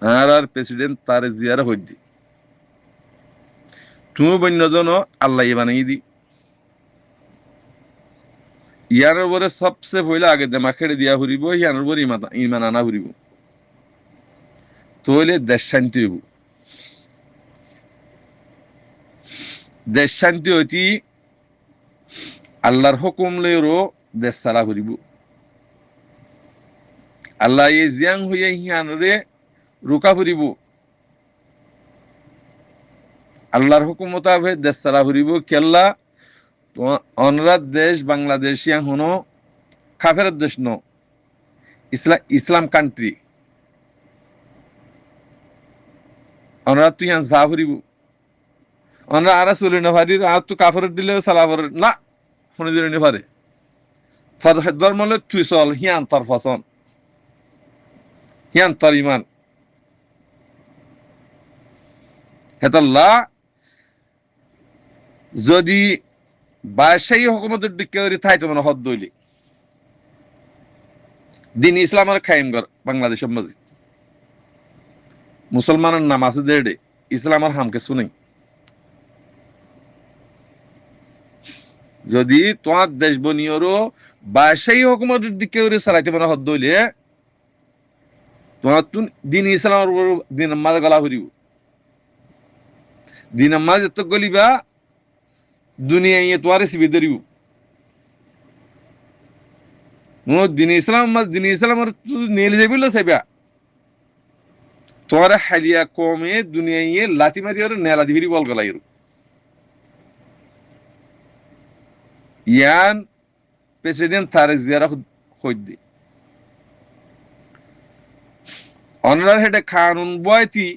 আর president তার জিয়ারা হইদি তুমি বন্যজন আল্লাহ বানাই দি ইয়ার উপরে সবচেয়ে পয়লা আগে দেমা খেড়ে দিয়া ফুরিব ইয়ানোর উপরে ইমান আনা ফুরিব তইলে দেশ শান্তি হইব দেশ শান্তি হইতি আল্লাহর হুকুম লইরও দেশ চালা ফুরিব আল্লাহ এই জিয়াং হইয়া হিয়ানরে রুকা ফুরিব আল্লাহর হুকুম মোতাবেক দেশ চালা ফুরিব কেল্লা অনরাত দেশ বাংলাদেশ ইয়াং হনো কাফের দেশ ন ইসলাম কান্ট্রি অনরাত তুই ইয়ান যা ফুরিব অনরা আরা চলে না পারি আর তো কাফের দিলে চালা পারে না শুনে দিলে নি পারে ধর্ম হলে তুই চল হিয়ান তার ফসন হিয়ান তার ইমান হেতাল্লাহ যদি বাদশাহী হুকুমতের দিকে থাইতে মানে হদ দইলি দিন ইসলামের খাইমগর বাংলাদেশের মাঝে মুসলমানের নাম আছে দেড়ে ইসলামের হামকে শুনেই যদি তোমার দেশ বনিয়রও বাদশাহী হুকুমতের দিকে চালাইতে মানে হদ দইলে তোমার দিন ইসলামের উপর দিন মাঝে গলা ফুরিব দিন মাঝে এত গলিবা দুনিয়া ইয়ে তোমার সিবি ধরিব দিন ইসলামের নেলে যাবিল সেবা তোমার হালিয়া কমে দুনিয়া ইয়ে লাতি মারি আর নেলা দিবি বল গলাই ইয়ান প্রেসিডেন্ট তারেক জিয়ারা হইদি অনার হেডে কানুন বয়তি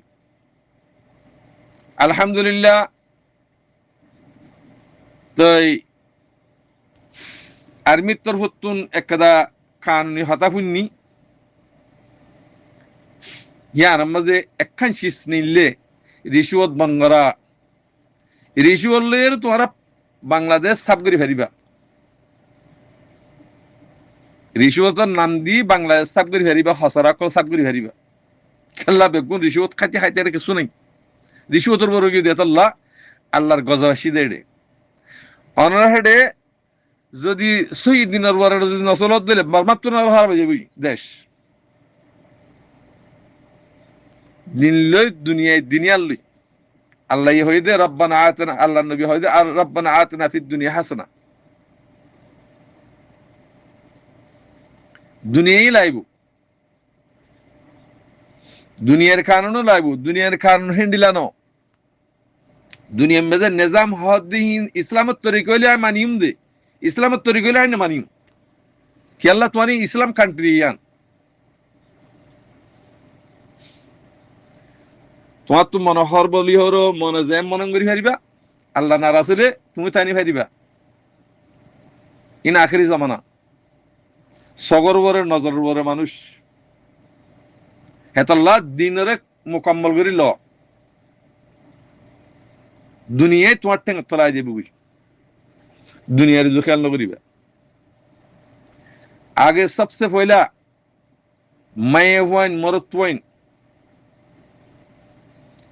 আলহামদুলিল্লাহ তই আর্মির তরফতুন একদা কানুনি হতাফুন্নি ইয়ার মাঝে একখান শীষ নিলে রিশুয়ত বঙ্গরা রিশুয়লের তোমারা বাংলাদেশ সাফ করে ফেরিবা রিশুয়তের নাম দি বাংলাদেশ সাফ করে ফেরিবা হসরা কল সাফ করে ফেরিবা খেলা বেগুন রিশুয়ত খাইতে খাইতে আর কিছু নাই রিশুয়তের বড় গিয়ে দেতাল্লাহ আল্লাহর গজাবাসী দেড়ে অনার হেডে যদি সই দিনের পরে যদি নচলত দিলে মাত্র না হারাবে যাবি দেশ দিন লই দুনিয়ায় দিনিয়ার লই আল্লাহ হইদে রব্বানা আতানা আল্লাহ নবী হইদে আর রব্বানা আতানা ফিদ দুনিয়া হাসানা দুনিয়াই লাইব দুনিয়ার কারণও লাইব দুনিয়ার কারণ হিন্দিলানো দুনিয়ার মেজে নিজাম হদ্দিহীন ইসলামের তরিক হইলে আমি মানিম দে ইসলামের তরিক হইলে আমি মানিম কি আল্লাহ তোমার ইসলাম কান্ট্রি ইয়ান তোমার তো মনোহর বলি হরো মনে যে মনে করি ফারিবা আল্লাহ নারাজ হলে তুমি তাইনি ফারিবা ইন আখেরি জামানা সগর বরে নজর বরে মানুষ হেতাল্লাহ দিনরে মোকাম্মল করি ল দুনিয়ায় তোমার ঠেঙ্গ তলায় যাবে বুঝ দুনিয়ার যে খেয়াল নকরিবা আগে সবসে পয়লা মায়ে ওয়াইন মরত ওয়াইন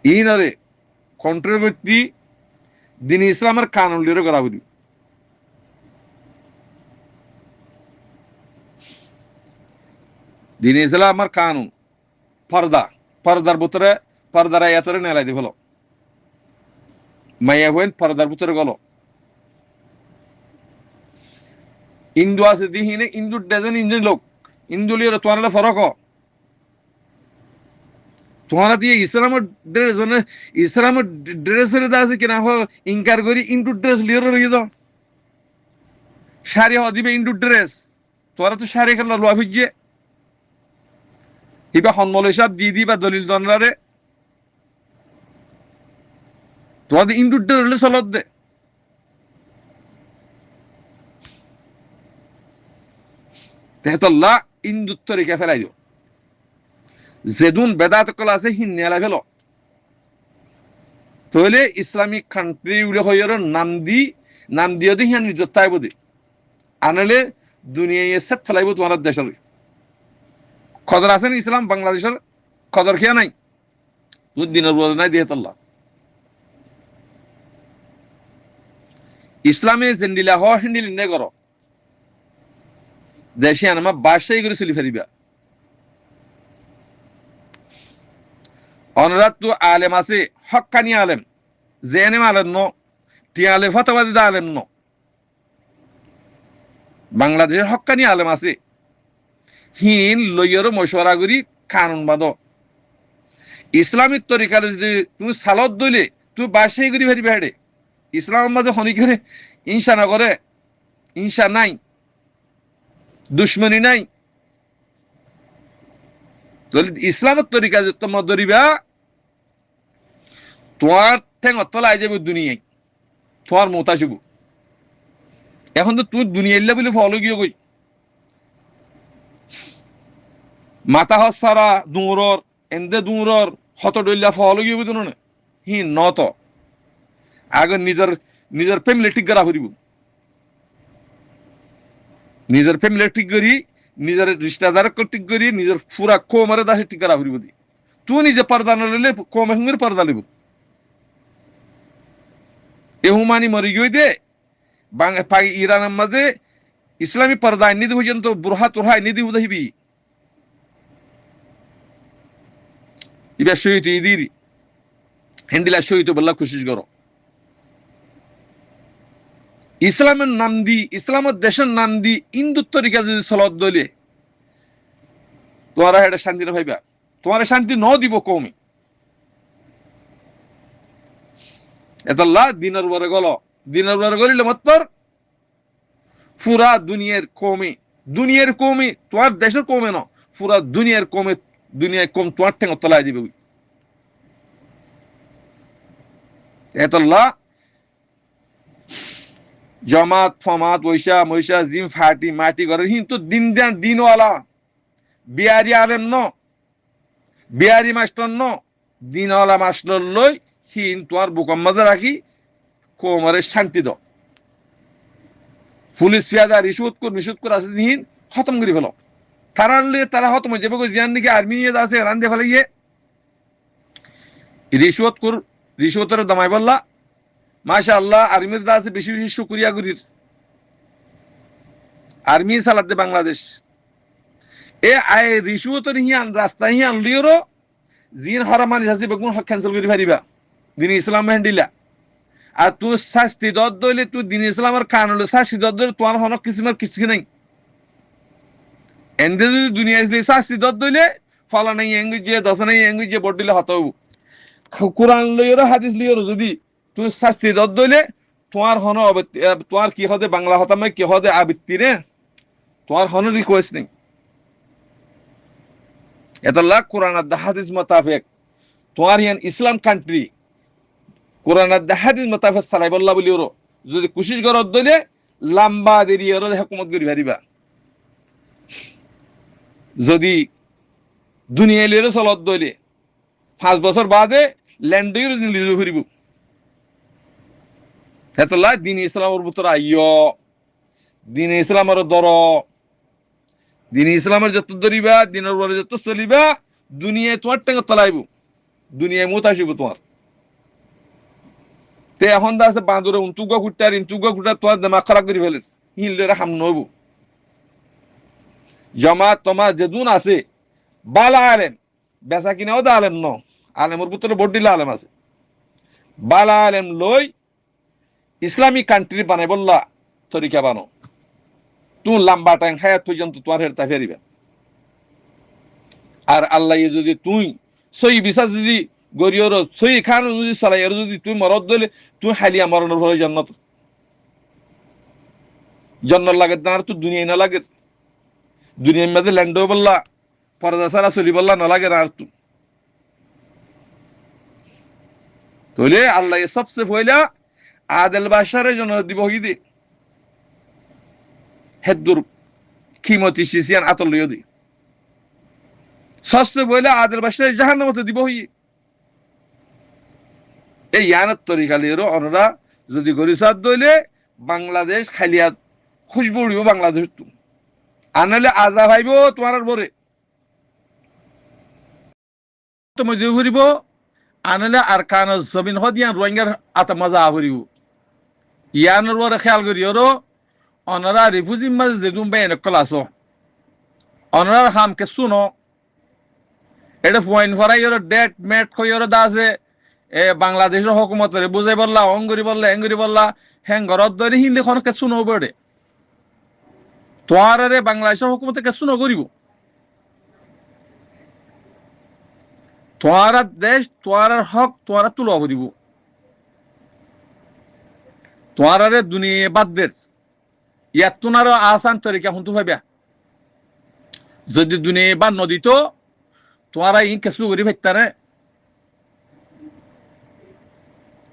ইনরে কন্ট্রোভার্সি দিন ইসলামের কানুন লিরে করা বুঝি দিন ইসলামের কানুন পর্দার ভিতরে পর্দার আয়াতরে নেলাই দি ফেলো মাইয়া হইন পর্দার ভিতরে গেল ইন্দু আছে দিহিনে ইন্দু ডেজেন ইঞ্জিন লোক ইন্দু লিয়ে তোমার ফরক তোমার দিয়ে ইসলামের ড্রেস ইসলামের ড্রেসের আছে কিনা ইনকার করি ইন্দু ড্রেস লিয়ে রয়ে যাও শাড়ি দিবে ইন্দু ড্রেস তোরা তো শাড়ি খেলা লোয়া ফিজে ইবা হনমল হিসাব দিয়ে দিবা দলিল দনরারে তোমাদের ইন্দু ড্রেস হলে চলত দে তেহতল্লাহ ইন্দুত্ব রেখে ফেলাই দিও যেদুন বেদাত কলা আছে হিন নেলা ফেল তাহলে ইসলামিক কান্ট্রি হইয়ার নাম দিয়ে দি হিয়ান নিজত তাইব দি আনলে দুনিয়ায় সেট ফেলাইব তোমার দেশের খবর আছেন ইসলাম বাংলাদেশের কদর খেয়া নাই তুই দিনের বলে নাই দিয়ে তল্লা ইসলামে জেন্ডিলা হ হিন্দিল নে করো দেশে আনমা বাসাই করে চলি ফেরিবা অনরাত তো আলেম আছে হক্কানি আলেম জেনেম আলেম ন টিয়ালে ফতোয়াদি দা আলেম ন বাংলাদেশের হক্কানি আলেম আছে হিন লইয়ের মশওয়ারা করি কানুন বাদ ইসলামিক তরিকার যদি তুমি সালত দইলে তুমি বাসাই করি ফেরিবা হেডে ইসলাম মাঝে হনি করে ইনসা না করে ইনসা নাই দুশ্মনী নাই ইসলামের তরিকা যে তোমার ধরিবা তোমার ঠেং অতলা আই যাবে দুনিয়ায় তোমার মত আসিব এখন তো তুই দুনিয়া ইল্লা বলে ফলো গিয়ে কই মাথা হসারা দূরর এন্দে দূরর হত ডইল্লা ফলো গিয়ে বুঝুন না হি নত আগে নিজের নিজের ফ্যামিলি ঠিক করা ফুরিব নিজের ফ্যামিলি ঠিক করি নিজের রিস্তাদার ঠিক করি নিজের পুরা কোমরে দাসে ঠিক করা ফুরিব দি তুই নিজে পর্দা নলে কোমে হুঙ্গের পর্দা লিব এহুমানি মরি গিয়ে দে ইরানের মাঝে ইসলামী পর্দা নিধি পর্যন্ত বুরহা তুরহা নিধি উদাহিবি ইবা শহীদ ইদির হেন্দিলা শহীদ বল্লা কোশিশ করো ইসলামের নাম দি ইসলামের দেশের নাম দি হিন্দুত্ব তরিকা যদি চলত দলে তোমারা এটা শান্তি না ভাইবা তোমার শান্তি ন দিব কমে এতল্লা দিনের বরে গল দিনের বরে গলিলে মাত্র পুরা দুনিয়ার কমে তোমার দেশের কমে ন পুরা দুনিয়ার কমে দুনিয়ায় কম তোমার ঠেঙ্গ তলায় দিবে এতল্লা জমাত ফমাত ওইসা মৈসা জিম ফাটি মাটি করে কিন্তু দিন দেন দিনওয়ালা বিহারি আলেম ন বিহারি মাস্টার ন দিনওয়ালা মাস্টার লই হিন তোমার বুকম মাঝে রাখি কোমরে শান্তি দ পুলিশ ফিয়াদা রিসুত কর আছে দিন খতম করে ফেলো তারা আনলে তারা খতম হয়ে যাবে জিয়ান নাকি আর্মি আছে রান্ধে ফেলে গিয়ে রিসুতের দামাই বললা মাশা আল্লাহ আর্মির দা আছে বেশি বেশি শুক্রিয়া করির আর্মি চালাতে বাংলাদেশ এ আয় রিসুতের হিয়ান রাস্তা হিয়ান লিওরো জিন হরামান হাসি বেগুন হক ক্যান্সেল করে ফারিবা দিন ইসলাম হ্যান্ডিলা আর তুই শাস্তি দর দইলে তুই দিন ইসলামের কানলে শাস্তি দর দইলে তোমার হনক কিসিমের কিছু নাই এন্ডে যদি দুনিয়া ইসলে শাস্তি দর দইলে ফলা নাই এঙ্গুজে দশ নাই এঙ্গুজে বড় দিলে হত কোরআন লইরো হাদিস লইরো যদি তুই শাস্তি দর দইলে তোমার হন তোমার কি হদে বাংলা হতামে কি হদে আবৃত্তি রে তোমার হন রিকোয়েস্ট নেই এতলা কোরআন আর হাদিস মোতাবেক তোমার ইয়ান ইসলাম কান্ট্রি কোরআন আর হাদিস মোতাবেক সালাই বল্লা বলি ওর যদি কোশিশ করত দইলে লম্বা দেরি ওর হুকুমত করি পারিবা যদি দুনিয়া লিয়ে চলত দইলে 5 বছর বাদে ল্যান্ডের নিলে ফুরিব এতলা দিন ইসলামের ভিতর আইয় দিন ইসলামের দর দিন ইসলামের যত ধরিবা দিনের পরে যত চলিবা দুনিয়ায় তোমার টেঙ্গ তলাইব দুনিয়ায় মত আসিব তোমার তে এখন দা আছে বাঁদরে ইন্তুগা খুঁটার তোমার দেমাগ খারাপ করে ফেলেছে হিললে হাম নব জমা তোমার যেদুন আছে বালা আলেম বেচা কিনাও দা আলেম ন আলেমের ভিতরে বড্ডিলা আলেম আছে বালা আলেম লই ইসলামিক কান্ট্রি বানাই বললা তরিকা বানো তুই লম্বা টাইম হায়াত পর্যন্ত তোমার হেরতা ফেরিবা আর আল্লাহ যদি তুই সই বিশ্বাস যদি গরিয়র সই খান যদি চালাই আর যদি তুই মরদ দিলে তুই হালিয়া মরণের ভয় জন্নত লাগে না আর তুই দুনিয়ায় না লাগে দুনিয়ার মাঝে ল্যান্ডও বললা পরদা ছাড়া চলি বললা না লাগে না আর তুই তাহলে আল্লাহ সবচেয়ে পয়লা আদেল বাসারের জন্য দিব দে হেদুর খিমতি সিসিয়ান আতল লিও দি সবচেয়ে পয়লা আদেল বাসারের জাহান্নামতে দিব এই ইয়ানত তরিকা লিয়েরও অনরা যদি গরিসাদ দইলে বাংলাদেশ খালিয়া খুশবু উড়িব বাংলাদেশ আনলে আজা ভাইব তোমার বরে তো মজে ফুরিব আনলে আর কান জমিন হদিয়ান রোহিঙ্গার আতা মজা ফুরিব ইয়ানোর ওরে খেয়াল করি ওরো অনারা রিফুজি মাঝে যেগুম বেন ক্লাস অনারা হাম কে শুনো এটা পয়েন্ট ফরাই ওর ডেট মেট কই ওর দাসে বাংলাদেশের হুকুমতের বুঝাই বললা অঙ্গুরি বললা এঙ্গুরি বললা হ্যাঁ ঘরত ধরে হিন্দি খন কে শুনো বড়ে তোয়ার রে বাংলাদেশের হুকুমতে কে শুনো করিব তোয়ার দেশ তোয়ার হক তোয়ার তুলো করিব তোয়ার রে দুনিয়া বাদদের ইয়াত তোনারও আসান তরিকা হুন্তু ভাবিয়া যদি দুনিয়া বা নদী তো তোয়ারা ই কেসু করি ফেলতারে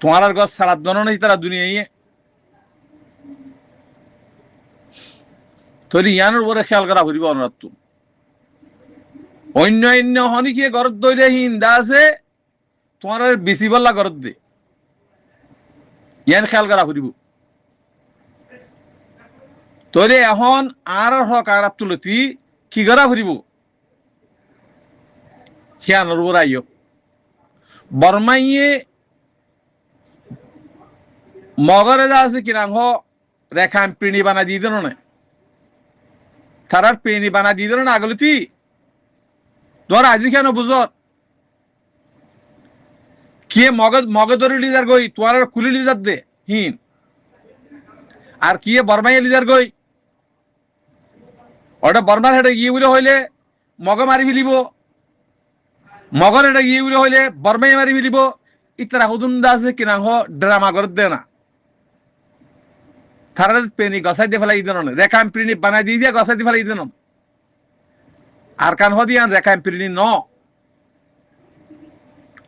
তোমার গছ সারাত দন তারা দুনিয়া তৈরি ইয়ানোর উপরে খেয়াল করা ফুরিব অনুরাধ অন্য অন্য হনিকে ঘরত দইলে হিন্দা আছে তোমার বেশি বললা ঘরত দে ইয়ান খেয়াল করা ফুরিব তৈরি এখন আর হক আর তুলতি কি করা ফুরিব হিয়ানোর উপর আইয় বর্মাইয়ে মগরে যা আছে কিনাঙ্গ রেখান পিণি বানা দিয়ে দিল না তারার পিণি বানা দিয়ে দিল না আগলতি ধর আজি কেন বুঝত কে মগে ধরে লিজার গই তোমার কুলি লিজার দে হিন আর কি বর্মাইয়ে লিজার গই ওটা বর্মার হেঁটে গিয়ে বলে হইলে মগে মারি ফেলিব মগর হেঁটে গিয়ে বলে হইলে বর্মাইয়ে মারি ফেলিব ইতারা হুদুন্দা আছে কিনাঙ্গ ড্রামা করে দে না তারা পেনি গসাই দিয়ে ফেলাই দিন রেখাম পিনি বানাই দিয়ে দিয়ে গসাই দিয়ে ফেলাই দিন আর কান হদিয়ান রেখাম পিনি ন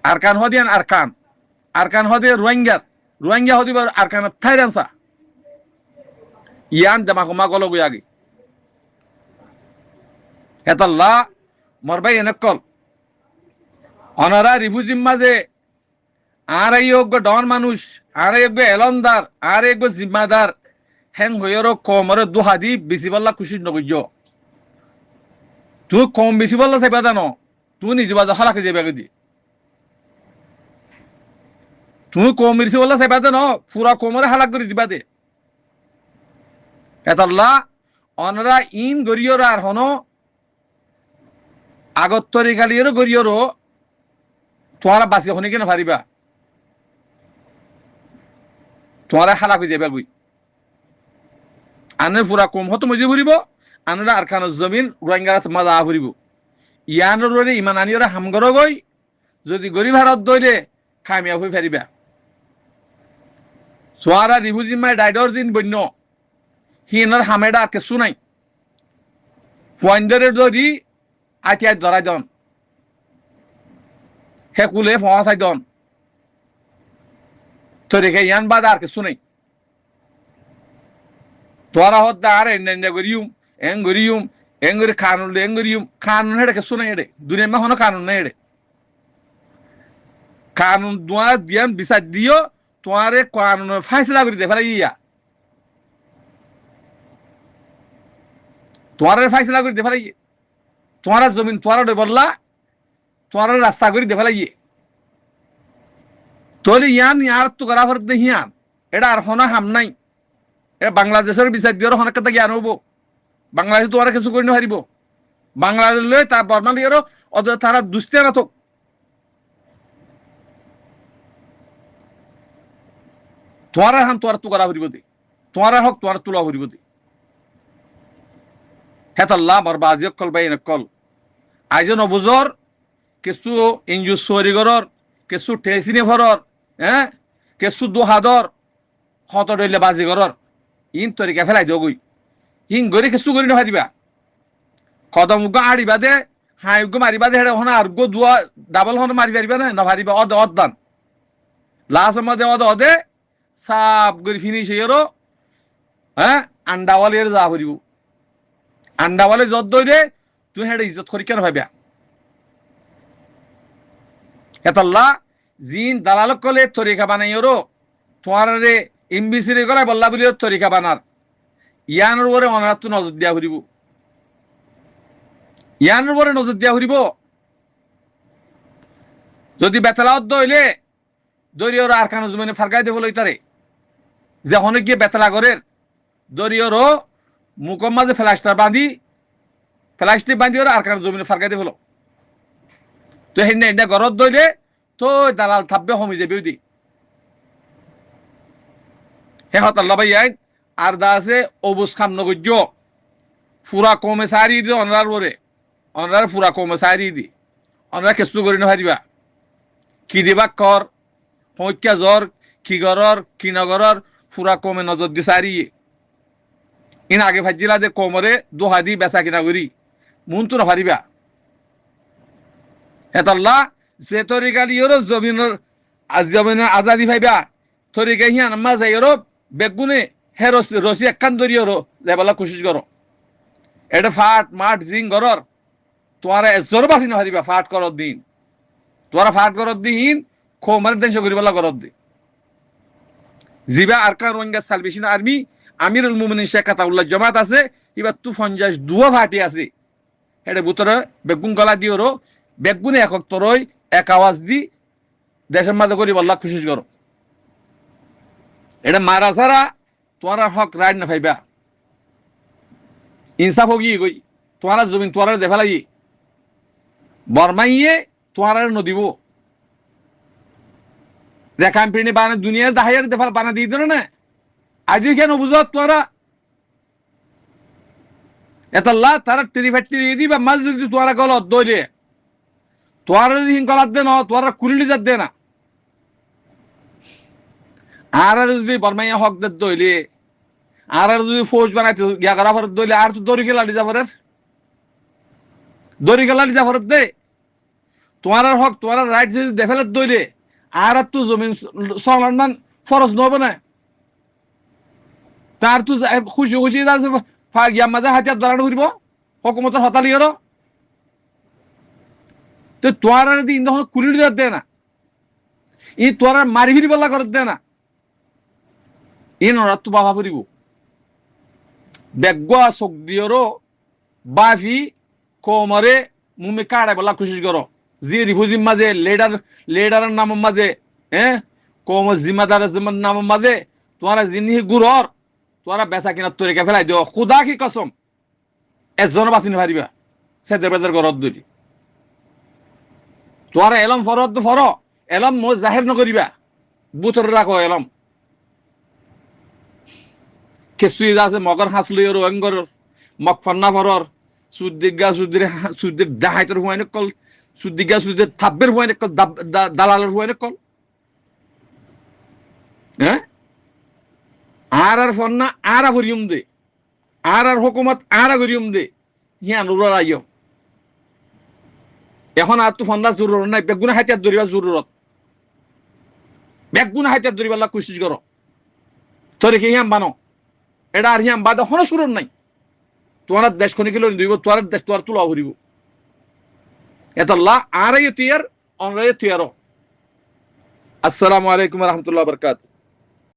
আর কান হদিয়ান আর কান হদিয়া রোহিঙ্গা হদিবার আর কান থাইরানসা ইয়ান জামাকো মা গলো গুই আগে এতাল্লা মরবাই এনেকল অনারা রিফুজিম মাঝে আর এই যোগ্য ডন মানুষ আর যোগ্য এলমদার আর যোগ্য জিম্মাদার হ্যাং হইয়ারও কমরে দুহাদি বেশি বললা খুশি নগজ তুই কম বেশি বললা চাইবা জানো তুই নিজে বাজা হালাকে যাবে দি তুই কম বেশি বললা চাইবা জানো পুরা কমরে হালাক করে দিবা দে এতাল্লা অনরা ইন গরিয়র আর হন আগত তরিকালিয়েরও গরিয়রও তোমারা বাঁচি হনি কেন পারিবা তোমারা হালাক হয়ে যাবে গুই আনে পুরা কম হতো মজে ফুরিব আনরা আর খান জমিন রোহিঙ্গার মাজা ফুরিব ইয়ানোর ইমান আনিওরা হামগর গই যদি গরিব হারত দইলে খামিয়া হয়ে ফেরিবা সোয়ারা রিফুজিমায় ডাইডর দিন বন্য হিনার হামেডা আর কেসু নাই পয়েন্টারের দরি আটিয়া ধরাই দন হে কুলে ফসাই দন তো রেখে ইয়ান বাদ আর কেসু নাই তোরা হদ্দা আর এন্ডা গরিয়ুম এঙ্গরি কানুন হেডে কেসু নাই এডে দুনিয়া মে হনো কানুন নাই এডে কানুন দুয়া দিয়ান বিচার দিও তোমারে কানুন ফাইসলা করে দে ফেলা ইয়া তোমার ফাইসলা করে দে ফেলা ইয়ে তোমার জমিন তোমার বললা তোমার রাস্তা করে দে ফেলা ইয়ে তোর ইয়ান ইয়ার তো করা ফর দে হিয়ান এটা আর হনা হাম নাই এটা বাংলাদেশের বিচার দিওর হনকে তা জ্ঞান হবো বাংলাদেশ তোমার কিছু করে হারিব বাংলাদেশ লই তা বর্মালিয়ারও অত তারা দুস্তে না থাক তোমার হাম তোমার তো করা হরিব দে তোমার হক তোমার তুলা হরিব দে হেতাল্লাহ বরবাজি কল বাই নকল আইজন অবুজর কিছু ইঞ্জু সরিগরর কিছু টেসিনে ভরর হ্যাঁ কিছু দুহাদর হত ডইলে বাজিগরর ইন তরিকা ফেলাই দগুই ইন গরি কিছু করি না দিবা কদম গো আড়িবা দে হাই গো মারিবা দে হেডে হনা আর গো দুয়া ডাবল হন মারি পারিবা না ভারিবা অদান লাস্ট মধ্যে অদে সাপ গরি ফিনিশ হইরো হ্যাঁ আন্ডাওয়ালের যা হরিব আন্ডাওয়ালে যত দইরে তুই হেডে ইজ্জত করি কেন ভাবিয়া এতাল্লা জিন দালালক কলে তরিকা বানাইরো তোমার রে এমবিসি গলায় বল্লা বলি তরিকা বানার ইয়ানোর উপরে অনারাত নজর দিয়া ফুরিব ইয়ানোর উপরে নজর দিয়া ফুরিব যদি বেতালাওয়াত হইলে দরিয়র আর কানো জমিনে ফারকাই দেব লইতারে যে অনেক গিয়ে বেতালা করের দরিয়রও মুকম মাঝে প্লাস্টিক বাঁধি ওর আর কানো জমিনে ফারকাই দেব তো হেন এন্ডা গরত দইলে তো দালাল থাকবে হমি যাবে দি হে হত আল্লাহ ভাই আইন আর দা আছে অবুজ খাম নগজ্য ফুরা কমে সারি দি অনরার ওরে অনরার ফুরা কমে সারি দি অনরা কেস্তু করি না হারিবা কি দিবা কর হইকা জ্বর কি গরর কি নগরর ফুরা কমে নজর দি সারি ইন আগে ভাজিলা যে কোমরে দোহা দি বেচা কিনা করি মন তো না হারিবা এতাল্লাহ যে তরিকা লিওর জমিনের জমিনের আজাদি ভাইবা তরিকা হিয়ান মা যাইরো বেগুনে হে রসি একখান দরিয়র যাইবালা কোশিশ করো এটা ফাট মাঠ জিং গরর তোয়ারা জোর বাসি না হারিবা ফাট করত দিন তোরা ফাট করত দিন খোমার দেশ করিবালা করত দি জিবা আরকান রোহিঙ্গা সালভেশন আর্মি আমিরুল মুমিনিন শেখ আতাউল্লাহ জামাত আছে এবার তু 50 দুয়া ফাটি আছে এটা ভিতরে বেগুন গলা দিওরো বেগুনে একক তরই এক আওয়াজ দি দেশের মাঝে করি আল্লাহ কোশিশ করো এটা মারা ছাড়া তোমার হক রাইট না ভাইবা ইনসাফ হোক গই তোমার জমিন তোমার দেখা লাগি বর্মাইয়ে তোমার নদীব রেখাম পিড়ি বানা দুনিয়ার দাহাইয়ার দেফার বানা দিয়ে দিল না আজি কেন বুঝত তোরা এতাল্লাহ তারা টেরিফাটি দিবা মাছ যদি তোরা গলত দইলে তোরা যদি গলাত দে না তোরা কুলিলি যাত দে না আর যদি বর্মাইয়া হক দে দইলে আর যদি ফৌজ বানাইতে গিয়া করা ফরত দইলে আর তো দড়ি গেলালি যাবরের দড়ি গেলালি যাবরত দে তোমার হক তোমার রাইট যদি দেফেলত দইলে আর তো জমিন সলান ফরজ নবে না তার তো খুশি খুশি আছে গিয়া মাঝে হাতিয়ার দাঁড়ানো ঘুরব হকুমতের হতালি হলো তো তোয়ার দিন তখন কুলি দে না ই তোর মারি ফিরি বল্লা করে দে না ই নরাত তো বাবা ফুরিব বেগুয়া চোখ দিয়রও বাফি কোমরে মুমে কাড়াই বলা খুশি করো জি রিফুজির মাঝে লেডারের নামের মাঝে কোমর জিম্মাদারের নামের মাঝে তোমার জিনিস গুড়র তোরা বেচা কিনা তরিকা ফেলাই দিও খুদা কি কসম এজনে বাঁচি নারিবা সেদের বেদের গরত দুটি তোরা এলম ফরত ফর এলম মই জাহের নকরিবা বুথর রাখো এলম কেসুই আছে মগর হাসলইর ওঙ্গর মকফন্না ফরর সুদ্দিগা সুদ্দির দাহাইতর হুয়াইনে কল সুদ্দিগা সুদ্দির থাব্বের হুয়াইনে কল দালালের হুয়াইনে কল হ্যাঁ আর ফন্না আর ভরিয়ম দে আর হুকুমত আর গরিয়ম দে হিয়া নুরার আইও এখন আর তো ফন্না জরুরত নাই বেগুনা হাতিয়ার ধরিবা জরুরত বেগুনা হাতিয়ার ধরিবার কোশিশ করো তোর কি হিয়াম বানো এটা আর হিয়াম বাদে হন সুরন নাই তোমার দেশ খনি কিলো দিব তোর দেশ তোর তুলা ভরিব এতাল্লাহ আর তিয়ার অনরাই তিয়ারো আসসালামু আলাইকুম ওয়া রাহমাতুল্লাহি ওয়া বারাকাতুহু